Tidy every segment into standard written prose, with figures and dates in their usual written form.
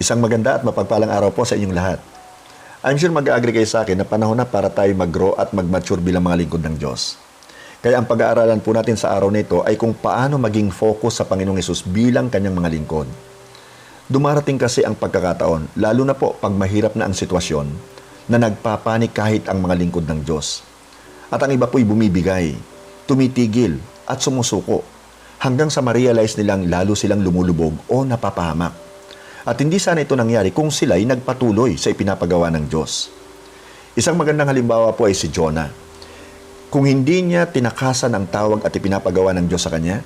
Isang maganda at mapagpalang araw po sa inyong lahat. I'm sure mag-agree kayo sa akin na panahon na para tayo mag-grow at mag-mature bilang mga lingkod ng Diyos. Kaya ang pag-aaralan po natin sa araw na ito ay kung paano maging focus sa Panginoong Hesus bilang kanyang mga lingkod. Dumarating kasi ang pagkakataon, lalo na po pag mahirap na ang sitwasyon, na nagpapanik kahit ang mga lingkod ng Diyos. At ang iba po'y bumibigay, tumitigil at sumusuko hanggang sa ma-realize nilang lalo silang lumulubog o napapahamak. At hindi sana ito nangyari kung sila'y nagpatuloy sa ipinapagawa ng Diyos. Isang magandang halimbawa po ay si Jonah. Kung hindi niya tinakasan ang tawag at ipinapagawa ng Diyos sa kanya,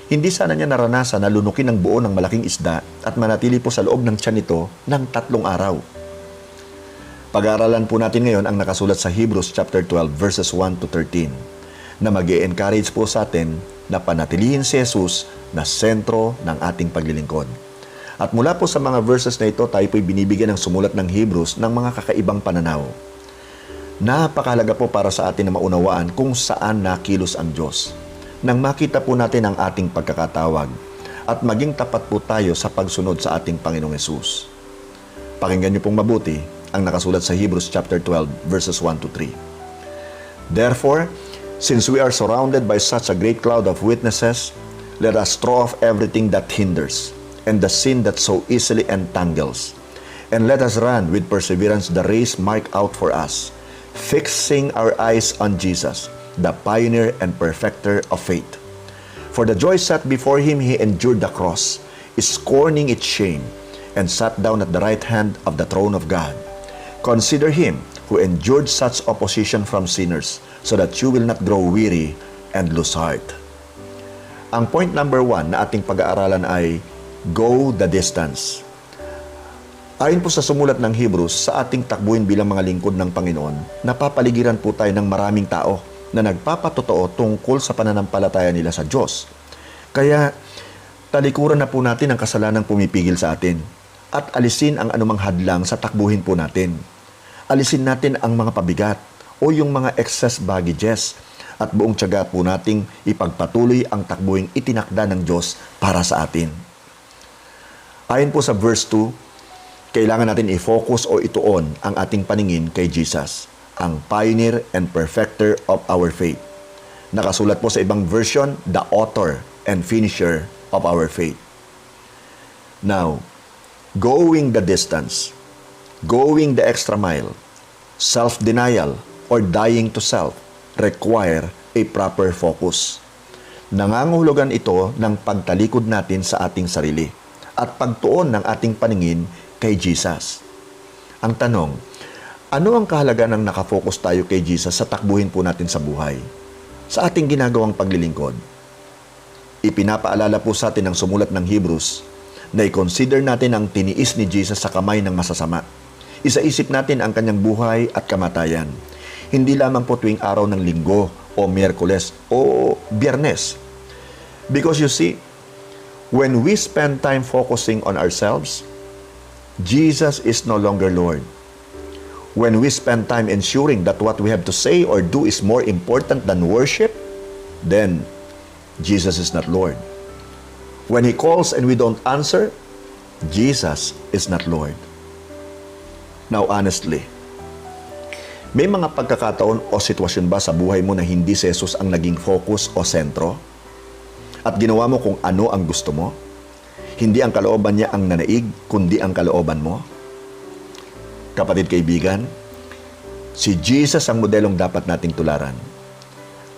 hindi sana niya naranasan na lunukin ang buo ng malaking isda at manatili po sa loob ng tiyan nito ng 3 araw. Pag-aaralan po natin ngayon ang nakasulat sa Hebrews chapter 12 verses 1 to 13 na mag-e-encourage po sa atin na panatilihin si Jesus na sentro ng ating paglilingkod. At mula po sa mga verses na ito, tayo po'y binibigyan ng sumulat ng Hebrews ng mga kakaibang pananaw. Napakahalaga po para sa atin na maunawaan kung saan nakilos ang Diyos. Nang makita po natin ang ating pagkakatawag at maging tapat po tayo sa pagsunod sa ating Panginoong Hesus. Pakinggan niyo pong mabuti ang nakasulat sa Hebrews chapter 12 verses 1 to 3. Therefore, since we are surrounded by such a great cloud of witnesses, let us throw off everything that hinders and the sin that so easily entangles. And let us run with perseverance the race marked out for us, fixing our eyes on Jesus, the pioneer and perfecter of faith. For the joy set before him, he endured the cross, scorning its shame, and sat down at the right hand of the throne of God. Consider him who endured such opposition from sinners, so that you will not grow weary and lose heart. Ang point number 1 na ating pag-aaralan ay go the distance. Ayon po sa sumulat ng Hebrews, sa ating takbuhin bilang mga lingkod ng Panginoon, napapaligiran po tayo ng maraming tao na nagpapatotoo tungkol sa pananampalataya nila sa Diyos. Kaya, talikuran na po natin ang kasalanang pumipigil sa atin at alisin ang anumang hadlang sa takbuhin po natin. Alisin natin ang mga pabigat o yung mga excess baggages at buong tiyaga po nating ipagpatuloy ang takbuhing itinakda ng Diyos para sa atin. Ayon po sa verse 2, kailangan natin i-focus o ituon ang ating paningin kay Jesus, ang pioneer and perfecter of our faith. Nakasulat po sa ibang version, the author and finisher of our faith. Now, going the distance, going the extra mile, self-denial, or dying to self require a proper focus. Nangangahulugan ito ng pagtalikod natin sa ating sarili at pagtuon ng ating paningin kay Jesus. Ang tanong, ano ang kahalagaan ng nakafocus tayo kay Jesus sa takbuhin po natin sa buhay? Sa ating ginagawang paglilingkod? Ipinapaalala po sa atin ng sumulat ng Hebrews na i-consider natin ang tiniis ni Jesus sa kamay ng masasama. Isaisip natin ang kanyang buhay at kamatayan. Hindi lamang po tuwing araw ng Linggo o Miyerkules o Biyernes. Because you see, when we spend time focusing on ourselves, Jesus is no longer Lord. When we spend time ensuring that what we have to say or do is more important than worship, then Jesus is not Lord. When He calls and we don't answer, Jesus is not Lord. Now, honestly, may mga pagkakataon o sitwasyon ba sa buhay mo na hindi si Jesus ang naging focus o sentro? At ginawa mo kung ano ang gusto mo? Hindi ang kalooban niya ang nanaig, kundi ang kalooban mo? Kapatid kaibigan, si Jesus ang modelong dapat nating tularan.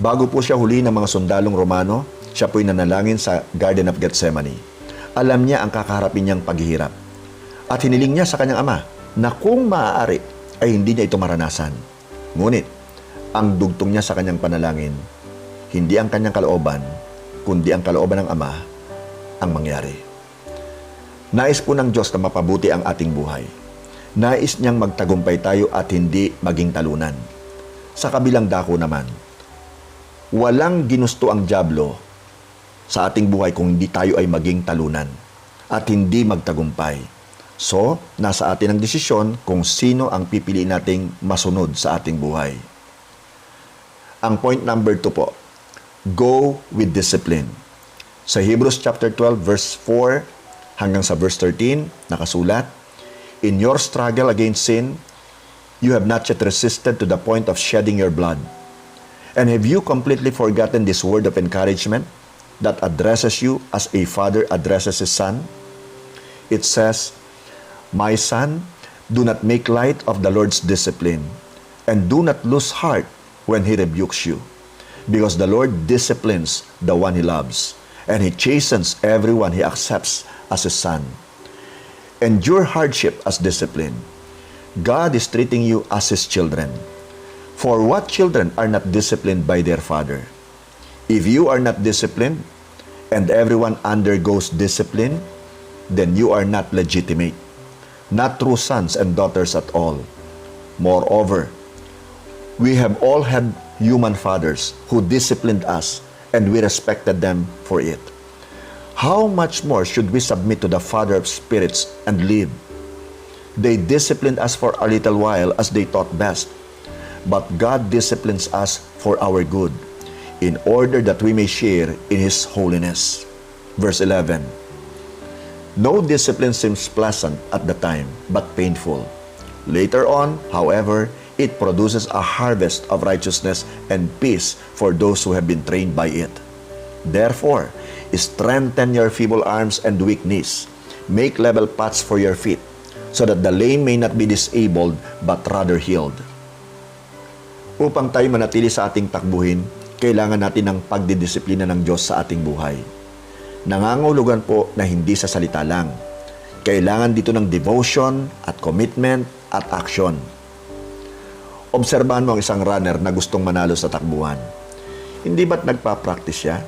Bago po siya huli ng mga sundalong Romano, siya po'y nanalangin sa Garden of Gethsemane. Alam niya ang kakaharapin niyang paghihirap. At hiniling niya sa kanyang ama na kung maaari ay hindi niya ito maranasan. Ngunit, ang dugtong niya sa kanyang panalangin, hindi ang kanyang kalooban, kundi ang kalooban ng Ama ang mangyari. Nais po ng Diyos na mapabuti ang ating buhay. Nais niyang magtagumpay tayo at hindi maging talunan. Sa kabilang dako naman, walang ginusto ang dyablo sa ating buhay kung hindi tayo ay maging talunan at hindi magtagumpay. So, nasa atin ang desisyon kung sino ang pipiliin nating masunod sa ating buhay. Ang point number 2 po, go with discipline. Sa Hebrews chapter 12 verse 4 Hanggang sa verse 13, nakasulat, "In your struggle against sin, you have not yet resisted to the point of shedding your blood. And have you completely forgotten this word of encouragement that addresses you as a father addresses his son? It says, 'My son, do not make light of the Lord's discipline, and do not lose heart when he rebukes you, because the Lord disciplines the one he loves, and he chastens everyone he accepts as his son. Endure hardship as discipline. God is treating you as his children. For what children are not disciplined by their father? If you are not disciplined, and everyone undergoes discipline, then you are not legitimate, not true sons and daughters at all. Moreover, we have all had human fathers who disciplined us, and we respected them for it. How much more should we submit to the Father of spirits and live? They disciplined us for a little while as they thought best, but God disciplines us for our good, in order that we may share in His holiness." Verse 11, "No discipline seems pleasant at the time, but painful. Later on, however, it produces a harvest of righteousness and peace for those who have been trained by it. Therefore, strengthen your feeble arms and weak knees. Make level paths for your feet, so that the lame may not be disabled, but rather healed." Upang tayo manatili sa ating takbuhin, kailangan natin ng pagdidisiplina ng Diyos sa ating buhay. Nangangahulugan po na hindi sa salita lang. Kailangan dito ng devotion at commitment at action. Obserbahan mo ang isang runner na gustong manalo sa takbuhan. Hindi ba't nagpa-practice siya?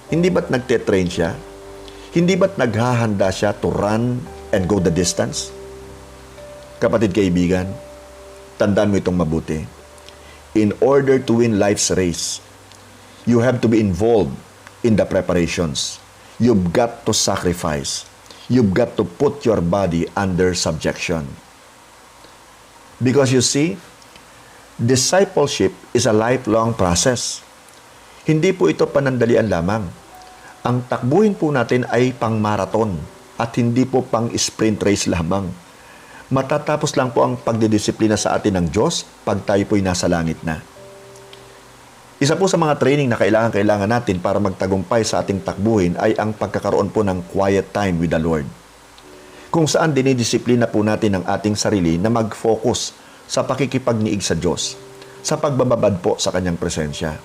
Hindi ba't nagte-train siya? Hindi ba't naghahanda siya to run and go the distance? Kapatid kaibigan, tandaan mo itong mabuti. In order to win life's race, you have to be involved in the preparations. You've got to sacrifice. You've got to put your body under subjection. Because you see, discipleship is a lifelong process. Hindi po ito panandalian lamang. Ang takbuhin po natin ay pang-marathon at hindi po pang-sprint race lamang. Matatapos lang po ang pagdidisiplina sa atin ng Diyos pag tayo po'y nasa langit na. Isa po sa mga training na kailangan natin para magtagumpay sa ating takbuhin ay ang pagkakaroon po ng quiet time with the Lord, kung saan dinidisiplina po natin ang ating sarili na mag-focus sa pakikipagniig sa Diyos, sa pagbababad po sa Kanyang presensya.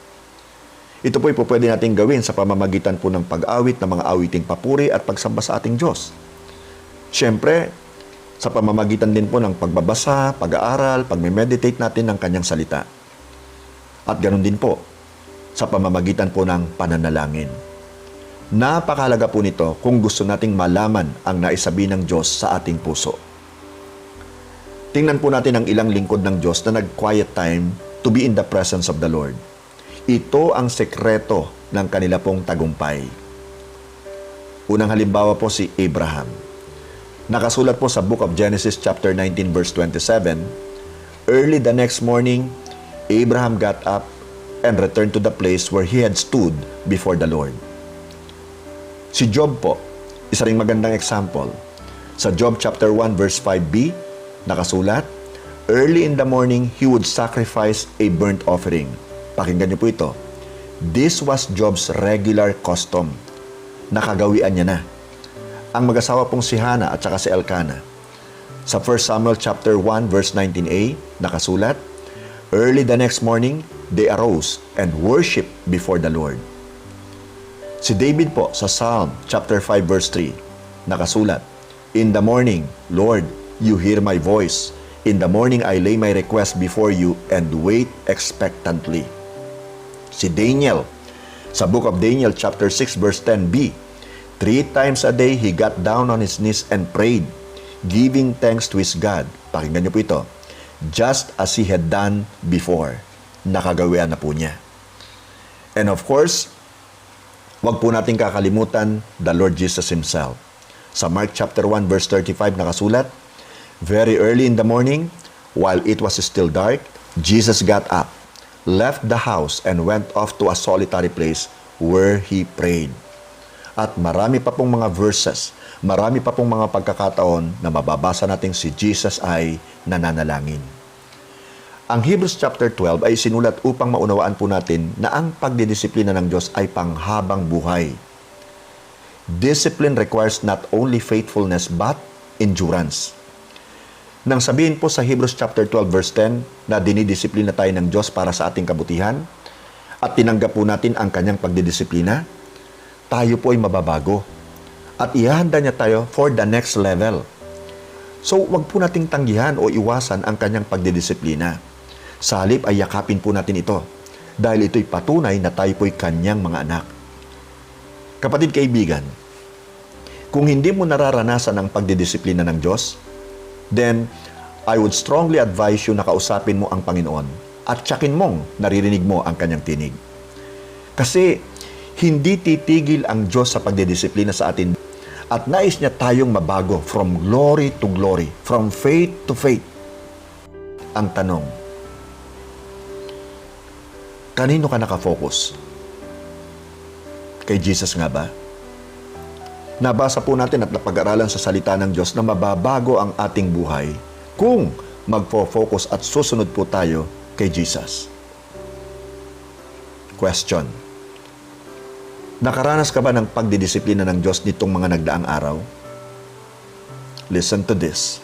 Ito po'y po pwede natin gawin sa pamamagitan po ng pag-awit ng mga awiting papuri at pagsamba sa ating Diyos. Siyempre, sa pamamagitan din po ng pagbabasa, pag-aaral, pagme-meditate natin ng Kanyang salita. At ganoon din po sa pamamagitan po ng pananalangin. Napakahalaga po nito kung gusto nating malaman ang naisabi ng Diyos sa ating puso. Tingnan po natin ang ilang lingkod ng Diyos na nag-quiet time to be in the presence of the Lord. Ito ang sekreto ng kanila pong tagumpay. Unang halimbawa po si Abraham. Nakasulat po sa Book of Genesis chapter 19 verse 27, "Early the next morning, Abraham got up and returned to the place where he had stood before the Lord." Si Job po, isa ring magandang example. Sa Job chapter 1 verse 5b, nakasulat, "Early in the morning, he would sacrifice a burnt offering." Pakinggan niyo po ito. This was Job's regular custom. Nakagawian niya na. Ang mag-asawa pong si Hannah at saka si Elkanah. Sa 1 Samuel chapter 1 verse 19a, nakasulat, "Early the next morning, they arose and worshiped before the Lord." Si David po sa Psalm chapter 5 verse 3, nakasulat, "In the morning, Lord, you hear my voice. In the morning I lay my request before you and wait expectantly." Si Daniel sa Book of Daniel chapter 6 verse 10b, 3 times a day he got down on his knees and prayed, giving thanks to his God. Pakinggan niyo po ito. Just as he had done before. Nakagawian na po niya. And of course, wag po natin kakalimutan the Lord Jesus Himself. Sa Mark chapter 1 verse 35 nakasulat, "Very early in the morning, while it was still dark, Jesus got up, left the house, and went off to a solitary place where He prayed." At marami pa pong mga verses, marami pa pong mga pagkakataon na mababasa natin si Jesus ay nananalangin. Ang Hebrews chapter 12 ay sinulat upang maunawaan po natin na ang pagdidisiplina ng Diyos ay panghabang buhay. Discipline requires not only faithfulness but endurance. Nang sabihin po sa Hebrews chapter 12 verse 10 na dinidisiplina tayo ng Diyos para sa ating kabutihan at tinanggap po natin ang kanyang pagdidisiplina, tayo po ay mababago at ihahanda niya tayo for the next level. So, wag po nating tanggihan o iwasan ang kanyang pagdidisiplina. Sa halip ay yakapin po natin ito dahil ito'y patunay na tayo po'y kanyang mga anak. Kapatid kaibigan, kung hindi mo nararanasan ang pagdidisiplina ng Diyos, then I would strongly advise you na kausapin mo ang Panginoon at tsakin mong naririnig mo ang kanyang tinig. Kasi hindi titigil ang Diyos sa pagdidisiplina sa atin at nais niya tayong mabago from glory to glory, from faith to faith. Ang tanong, kanino ka nakafocus? Kay Jesus nga ba? Nabasa po natin at napag-aralan sa salita ng Diyos na mababago ang ating buhay kung magfo-focus at susunod po tayo kay Jesus. Question. Nakaranas ka ba ng pagdidisiplina ng Diyos nitong mga nagdaang araw? Listen to this.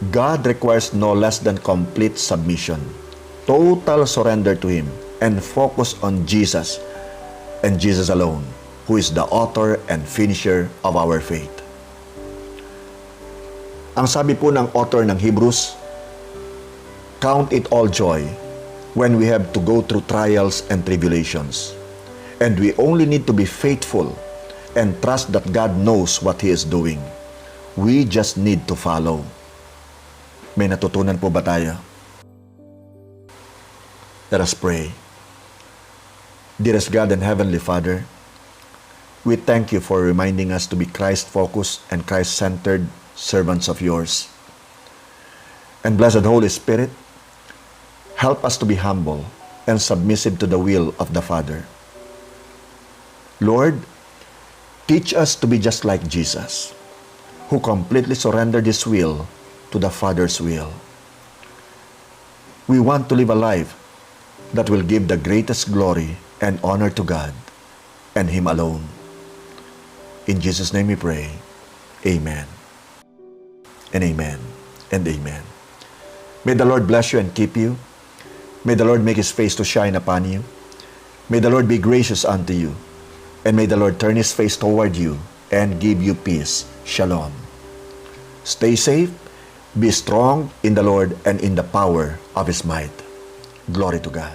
God requires no less than complete submission, total surrender to Him, and focus on Jesus and Jesus alone, who is the author and finisher of our faith. Ang sabi po ng author ng Hebrews, count it all joy when we have to go through trials and tribulations. And we only need to be faithful and trust that God knows what He is doing. We just need to follow. May natutunan po ba tayo? Let us pray. Dearest God and Heavenly Father, we thank You for reminding us to be Christ-focused and Christ-centered servants of Yours. And blessed Holy Spirit, help us to be humble and submissive to the will of the Father. Lord, teach us to be just like Jesus, who completely surrendered His will to the Father's will. We want to live a life that will give the greatest glory and honor to God and Him alone. In Jesus' name we pray. Amen. And amen. And amen. May the Lord bless you and keep you. May the Lord make His face to shine upon you. May the Lord be gracious unto you. And may the Lord turn His face toward you and give you peace. Shalom. Stay safe, be strong in the Lord and in the power of His might. Glory to God.